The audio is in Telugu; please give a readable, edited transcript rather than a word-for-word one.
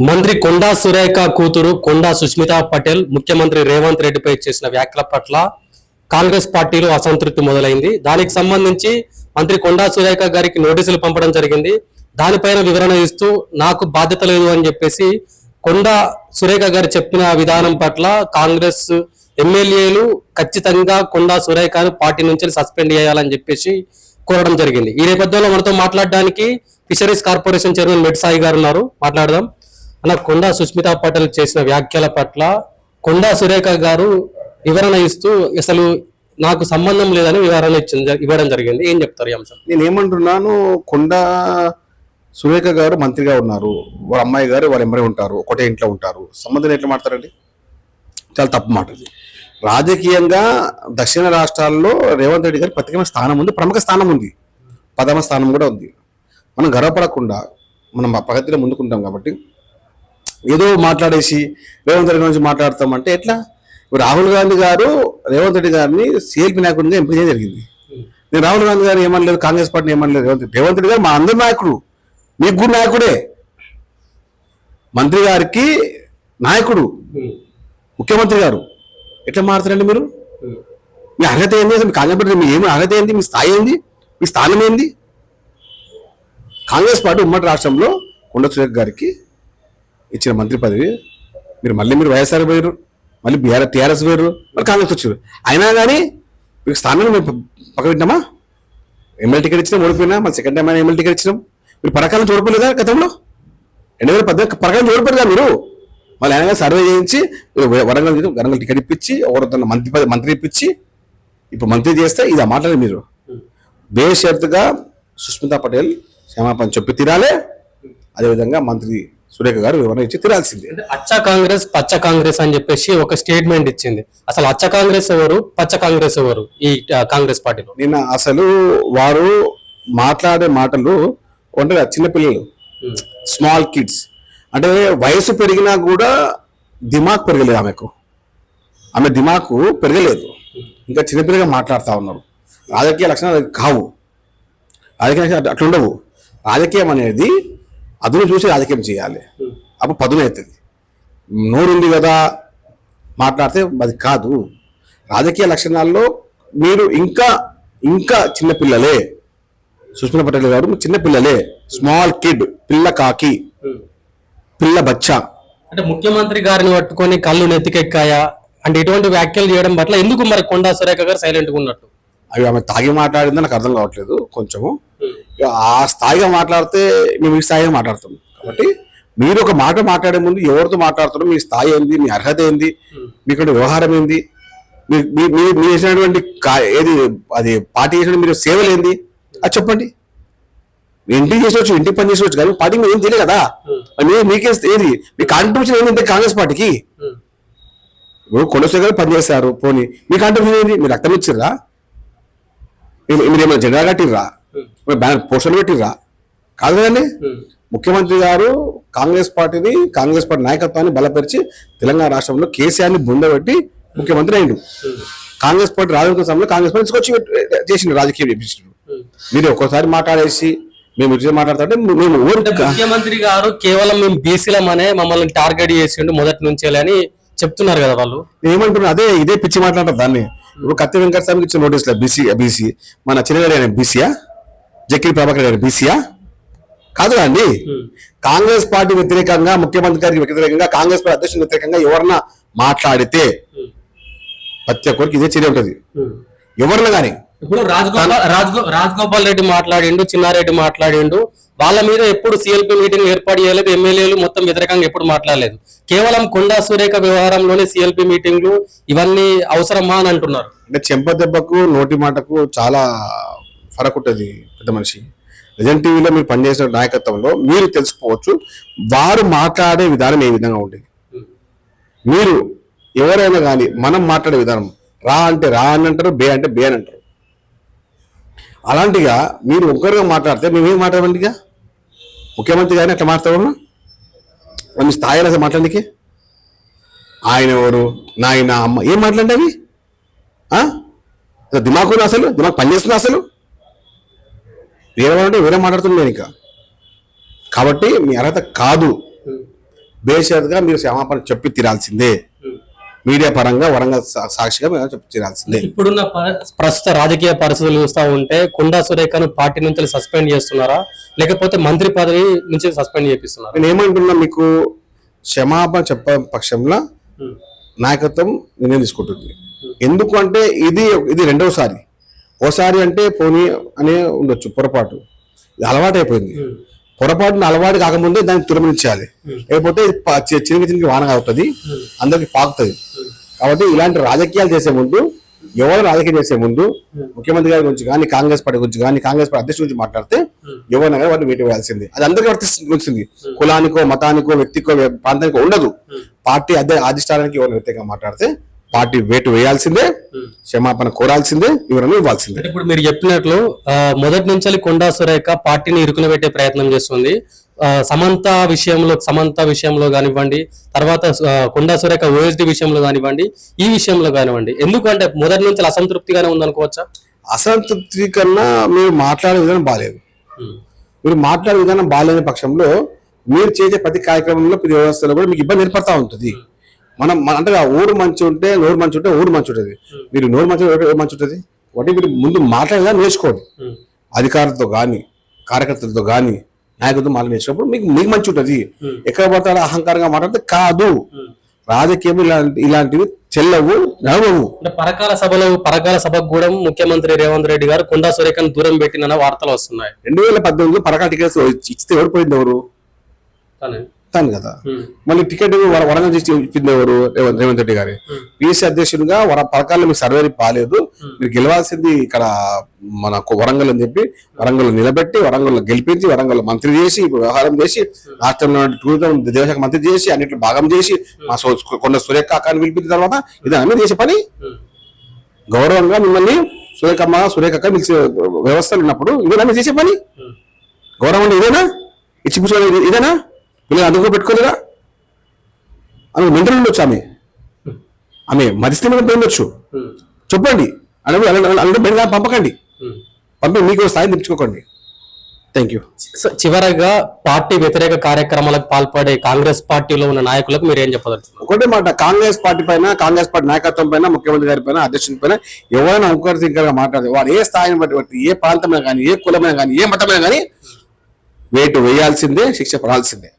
మంత్రి కొండా సురేఖ కూతురు కొండా సుష్మితా పటేల్ ముఖ్యమంత్రి రేవంత్ రెడ్డిపై చేసిన వ్యాఖ్యల పట్ల కాంగ్రెస్ పార్టీలో అసంతృప్తి మొదలైంది. దానికి సంబంధించి మంత్రి కొండా సురేఖ గారికి నోటీసులు పంపడం జరిగింది. దానిపైన వివరణ ఇస్తూ నాకు బాధ్యత లేదు అని చెప్పేసి కొండా సురేఖ గారు చెప్పిన విధానం పట్ల కాంగ్రెస్ ఎమ్మెల్యేలు ఖచ్చితంగా కొండా సురేఖను పార్టీ నుంచి సస్పెండ్ చేయాలని చెప్పేసి కోరడం జరిగింది. ఈ నేపథ్యంలో మనతో మాట్లాడడానికి ఫిషరీస్ కార్పొరేషన్ చైర్మన్ మెడ్ సాయి గారు ఉన్నారు. మాట్లాడదాం. అలా కొండా సుష్మితా పటేల్ చేసిన వ్యాఖ్యల పట్ల కొండా సురేఖ గారు వివరణ ఇస్తూ అసలు నాకు సంబంధం లేదని వివరణ ఇవ్వడం జరిగింది. ఏం చెప్తారు ఈ అంశం? నేను ఏమంటున్నాను, కొండా సురేఖ గారు మంత్రిగా ఉన్నారు, వాళ్ళ అమ్మాయి గారు వాళ్ళ ఎంబడే ఉంటారు, ఒకటే ఇంట్లో ఉంటారు. సంబంధం ఎట్లా మాట్లాడారండి? చాలా తప్పు మాట ఇది. రాజకీయంగా దక్షిణ రాష్ట్రాల్లో రేవంత్ రెడ్డి గారి ప్రత్యేకమైన స్థానం ఉంది, ప్రముఖ స్థానం ఉంది, ప్రథమ స్థానం కూడా ఉంది. మనం గర్వపడకుండా మనం ప్రగతిలో ముందుకుంటాం. కాబట్టి ఏదో మాట్లాడేసి రేవంత్ రెడ్డి గురించి మాట్లాడతామంటే ఎట్లా? రాహుల్ గాంధీ గారు రేవంత్ రెడ్డి గారిని సిఎల్పి నాయకుడిగా ఎంపిక చేయడం జరిగింది. నేను రాహుల్ గాంధీ గారు ఏమనలేదు, కాంగ్రెస్ పార్టీని ఏమనలేదు. రేవంత్ రెడ్డి గారు మా అందరి నాయకుడు, మీకు కూడా నాయకుడే, మంత్రి గారికి నాయకుడు, ముఖ్యమంత్రి గారు. ఎట్లా మారుతారండి మీరు? మీ అర్హత ఏంది? అసలు కాంగ్రెస్ పార్టీ మీ ఏమి అర్హత ఏంది? మీ స్థాయి ఏంది? మీ స్థానం ఏంది? కాంగ్రెస్ పార్టీ ఉమ్మడి రాష్ట్రంలో కొండా సురేఖ గారికి ఇచ్చిన మంత్రి పదవి మీరు వైఎస్ఆర్ పోయారు, మళ్ళీ టీఆర్ఎస్ పోయారు, మళ్ళీ కాంగ్రెస్ వచ్చారు. అయినా కానీ మీకు స్థానం మేము పక్క పెట్టినామా? ఎమ్మెల్యే టికెట్ ఇచ్చినాం, ఓడిపోయినా. మళ్ళీ సెకండ్ టైం అయినా ఎమ్మెల్యే టికెట్ ఇచ్చినాం. మీరు పరకాలను చూడలేదా గతంలో? 2018 పరకాలను చూడలేదా మీరు? మళ్ళీ ఆయన సర్వే చేయించి వరంగల్ టికెట్ ఇప్పించి ఎవరితో మంత్రి ఇప్పించి ఇప్పుడు మంత్రి చేస్తే ఇది మాట్లాడారు మీరు. బేషరతుగా సుష్మితా పటేల్ క్షమాపణ చెప్పి తీరాలే. అదేవిధంగా మంత్రి సురేఖ గారు వివరణ ఇచ్చి తీరాల్సింది. అచ్చ కాంగ్రెస్ పచ్చ కాంగ్రెస్ అని చెప్పేసి ఒక స్టేట్మెంట్ ఇచ్చింది. అసలు అచ్చ కాంగ్రెస్ ఎవరు, పచ్చ కాంగ్రెస్ ఎవరు ఈ కాంగ్రెస్ పార్టీలో? నిన్న అసలు వారు మాట్లాడే మాటలు ఒంటరిగా చిన్నపిల్లలు, స్మాల్ కిడ్స్, అంటే వయసు పెరిగినా కూడా దిమాగ్ పెరగలేదు ఆమెకు. ఆమె దిమాకు పెరగలేదు, ఇంకా చిన్నపిల్లగా మాట్లాడుతూ ఉన్నారు. రాజకీయ లక్షణాలు కావు, రాజకీయ లక్షణాలు అట్లుండవు. రాజకీయం అనేది అదును చూసి రాజకీయం చేయాలి, అప్పుడు పదును అవుతుంది. నోరుంది కదా మాట్లాడితే అది కాదు. రాజకీయ లక్షణాల్లో మీరు ఇంకా చిన్నపిల్లలే. సుష్మితా పటేల్ గారు చిన్నపిల్లలే, స్మాల్ కిడ్, పిల్ల కాకి, పిల్ల బచ్చా. అంటే ముఖ్యమంత్రి గారిని పట్టుకొని కళ్ళు నెత్తికెక్కాయా అంటే ఇటువంటి వ్యాఖ్యలు చేయడం పట్ల ఎందుకు మరి కొండా సురేఖ గారు సైలెంట్గా ఉన్నట్టు? అవి ఆమె తాగి మాట్లాడిందో నాకు అర్థం కావట్లేదు. కొంచెము ఆ స్థాయిగా మాట్లాడితే మేము ఈ స్థాయిగా మాట్లాడుతాం. కాబట్టి మీరు ఒక మాట మాట్లాడే ముందు ఎవరితో మాట్లాడుతారో, మీ స్థాయి ఏంది, మీ అర్హత ఏంది, మీకు వ్యవహారం ఏంది, మీరు చేసినటువంటి ఏది అది పార్టీ చేసిన మీరు సేవలు ఏంది అది చెప్పండి. ఇంటికి చేసవచ్చు, ఇంటికి పని చేసవచ్చు, కానీ పార్టీకి మీరు ఏం తెలియదు కదా. మీకే ఏది మీ కాంట్రిబ్యూషన్ ఏంటంటే కాంగ్రెస్ పార్టీకి కొండా సురేఖ గారు పనిచేస్తారు, పోనీ మీ కాంట్రిబ్యూషన్ ఏంది? మీరు రక్తం ఇచ్చిర్రా? మీరు ఏమైనా జెండా కట్టిర్రా? బ్యానర్ పోస్టర్లు పెట్టిర్రా? కాదు కదండి. ముఖ్యమంత్రి గారు కాంగ్రెస్ పార్టీ నాయకత్వాన్ని బలపరిచి తెలంగాణ రాష్ట్రంలో కేసీఆర్ని బొందబెట్టి ముఖ్యమంత్రి అయిండు. కాంగ్రెస్ పార్టీ రాజకీయ సమయంలో కాంగ్రెస్ పార్టీ తీసుకొచ్చి చేసిండు, రాజకీయం చేపించిండు. మీరు ఒక్కోసారి మాట్లాడేసి మేము మాట్లాడుతుంటే మేము ముఖ్యమంత్రి గారు కేవలం మేము బీసీలమనే మమ్మల్ని టార్గెట్ చేసిండు మొదటి నుంచే అని చెప్తున్నారు కదా వాళ్ళు. ఏమంటున్నారు? ఇదే పిచ్చి మాట్లాడతారు దాన్ని. ఇప్పుడు కత్తి వెంకట స్వామికి ఇచ్చిన నోటీసులో బీసీ మన చిన్నగారి ఆయన బీసీయా, జక్కిరి ప్రభాకర్ గారి బీసీయా? కాదు అండి. కాంగ్రెస్ పార్టీ వ్యతిరేకంగా, ముఖ్యమంత్రి గారికి వ్యతిరేకంగా, కాంగ్రెస్ పార్టీ అధ్యక్షుడు వ్యతిరేకంగా ఎవరన్నా మాట్లాడితే ప్రతి ఒక్కరికి ఇదే చర్య ఉంటుంది, ఎవరన్నా కానీ. ఇప్పుడు రాజగోపాల్ రెడ్డి మాట్లాడిండు, చిన్నారెడ్డి మాట్లాడిండు, వాళ్ళ మీద ఎప్పుడు సిఎల్పి మీటింగ్ ఏర్పాటు చేయలేదు, ఎమ్మెల్యేలు మొత్తం వ్యతిరేకంగా ఎప్పుడు మాట్లాడలేదు. కేవలం కొండా సురేఖ వ్యవహారంలోనే సిఎల్పి మీటింగ్లు ఇవన్నీ అవసరమా అని అంటున్నారు. అంటే చెంప దెబ్బకు నోటి మాటకు చాలా ఫరక్ ఉంటుంది. పెద్ద మనిషి నిజం టీవీలో మీరు పనిచేసిన నాయకత్వంలో మీరు తెలుసుకోవచ్చు వారు మాట్లాడే విధానం ఏ విధంగా ఉండేది. మీరు ఎవరైనా కానీ మనం మాట్లాడే విధానం, రా అంటే రా అని అంటారు, బే అంటే బే అని అంటారు. అలాంటిగా మీరు ఒక్కరిగా మాట్లాడితే మేమేం మాట్లాడమండి? ఇక ముఖ్యమంత్రి గారిని అట్లా మాట్లాడమన్నా మీ స్థాయిలో అసలు మాట్లాడికి ఆయన ఎవరు, నాయన, అమ్మ ఏం మాట్లాడి అవి దిమాకు అసలు దిమాకు పనిచేస్తున్నా అసలు వేరే మాట్లాడుతున్నాను ఇంకా. కాబట్టి మీ అర్హత కాదు, బేషరతుగా మీరు క్షమాపణ చెప్పి తీరాల్సిందే. మీడియా పరంగా వరంగల్ సాక్షిగా మేము చెప్పి తీరాల్సిందే. ఇప్పుడున్న ప్రస్తుత రాజకీయ పరిస్థితులు చూస్తా ఉంటే కొండా సురేఖను పార్టీ నుంచి సస్పెండ్ చేస్తున్నారా, లేకపోతే మంత్రి పదవి నుంచి సస్పెండ్ చేపిస్తున్నారా? నేను ఏమంటున్నా, మీకు క్షమాపణ చెప్ప పక్షంలో నాయకత్వం నిర్ణయం తీసుకుంటుంది. ఎందుకంటే ఇది రెండవసారి. ఓసారి అంటే పోనీ అనే ఉండొచ్చు, పొరపాటు అలవాటు అయిపోయింది. పొరపాటున అలవాటు కాకముందే దాన్ని తురమనిచ్చేయాలి, లేకపోతే చినికి వాన అవుతుంది, అందరికి పాకుతుంది. కాబట్టి ఇలాంటి రాజకీయాలు చేసే ముందు, ఎవరు రాజకీయం చేసే ముందు ముఖ్యమంత్రి గారి గురించి కానీ, కాంగ్రెస్ పార్టీ గురించి కానీ, కాంగ్రెస్ పార్టీ అధ్యక్షుడి గురించి మాట్లాడితే ఎవరైనా కానీ వాటిని వేటు వేయాల్సింది. అది అందరికీ వర్తిస్తుంది. కులానికో, మతానికో, వ్యక్తికో, ప్రాంతానికో ఉండదు. పార్టీ అధిష్టానానికి ఎవరైనా వ్యక్తిగా మాట్లాడితే పార్టీ వేటు వేయాల్సిందే, క్షమాపణ కోరాల్సిందే, వివరణ ఇవ్వాల్సిందే. ఇప్పుడు మీరు చెప్పినట్లు మొదటి నుంచి కొండా సురేఖ పార్టీని ఇరుకునబెట్టే ప్రయత్నం చేస్తుంది. సమంత విషయంలో కానివ్వండి, తర్వాత కొండా సురేఖ ఓఎస్డి విషయంలో కానివ్వండి, ఈ విషయంలో కానివ్వండి, ఎందుకంటే మొదటి నుంచి అసంతృప్తిగానే ఉందనుకోవచ్చా? అసంతృప్తి కన్నా మీరు మాట్లాడే విధానం బాగాలేదు. బాగాలేని పక్షంలో మీరు చేసే ప్రతి కార్యక్రమంలో, ప్రతి వ్యవస్థలో కూడా మీకు ఇబ్బంది ఏర్పడతా ఉంటుంది. మనం అంటే ఊరు మంచి ఉంటే నోరు మంచి ఉంటే ఊరు మంచి ఉంటుంది. మీరు నోరు మంచి మంచి ఉంటుంది వాటి మీరు ముందు మాట్లాడేదా నేర్చుకోండి. అధికారులతో కానీ, కార్యకర్తలతో కానీ, నాయకులతో మాట్లాడి నేర్చుకున్నప్పుడు మీకు మంచి ఉంటుంది. ఎక్కడ పడతాడో అహంకారంగా మాట్లాడితే కాదు. రాజకీయం ఇలాంటివి చెల్లవు, నడవవు. పరకాల సభకు కూడా ముఖ్యమంత్రి రేవంత్ రెడ్డి గారు కొండా సురేఖను దూరం పెట్టిన వార్తలు వస్తున్నాయి. 2018లో పరకాల టికెట్స్ ఇస్తే ఓడిపోయింది ఎవరు? తను కదా. మళ్ళీ టికెట్ వరంగల్ చేసి ఇచ్చింది ఎవరు? రేవంత్ రెడ్డి గారి. పిఎస్సీ అధ్యక్షుడిగా పరకాల్లో మీకు సర్వే బాగాలేదు, మీరు గెలవాల్సింది ఇక్కడ మన వరంగల్ అని చెప్పి వరంగల్ నిలబెట్టి, వరంగల్ గెలిపించి, వరంగల్ మంత్రి చేసి, వ్యవహారం చేసి, రాష్ట్రంలో టూరిజం దేవశాఖ మంత్రి చేసి, అన్నింటిలో భాగం చేసి, మా కొండ సురేఖ అక్కని పిలిపించిన తర్వాత ఇదన్నీ చేసే పని. గౌరవంగా మిమ్మల్ని సురేఖ పిలిచే వ్యవస్థలు ఉన్నప్పుడు ఇదేనా చేసే పని? గౌరవం ఇదేనా? ఇచ్చిపుచ్చుకోవాలి ఇదేనా? వీళ్ళు అందుకో పెట్టుకోలేదా? ఆమె మెంటల్ ఉండొచ్చు, ఆమె మరిస్తే మీద ఉండొచ్చు. చెప్పండి, అంటే పంపకండి, మీకు స్థాయి తెచ్చుకోకండి. Thank you. చివరగా పార్టీ వ్యతిరేక కార్యక్రమాలకు పాల్పడే కాంగ్రెస్ పార్టీలో ఉన్న నాయకులకు మీరు ఏం చెప్పదలుచున్నారు? ఒకటే మాట, కాంగ్రెస్ పార్టీ పైన, కాంగ్రెస్ పార్టీ నాయకత్వం పైన, ముఖ్యమంత్రి గారి పైన, అధ్యక్షుడి పైన ఎవరైనా ఒకరిగా మాట్లాడే వారు ఏ స్థాయిని బట్టి, ఏ ప్రాంతమైనా కానీ, ఏ కులమైనా కానీ, ఏ మతమైనా కానీ వేటు వేయాల్సిందే, శిక్ష పడాల్సిందే.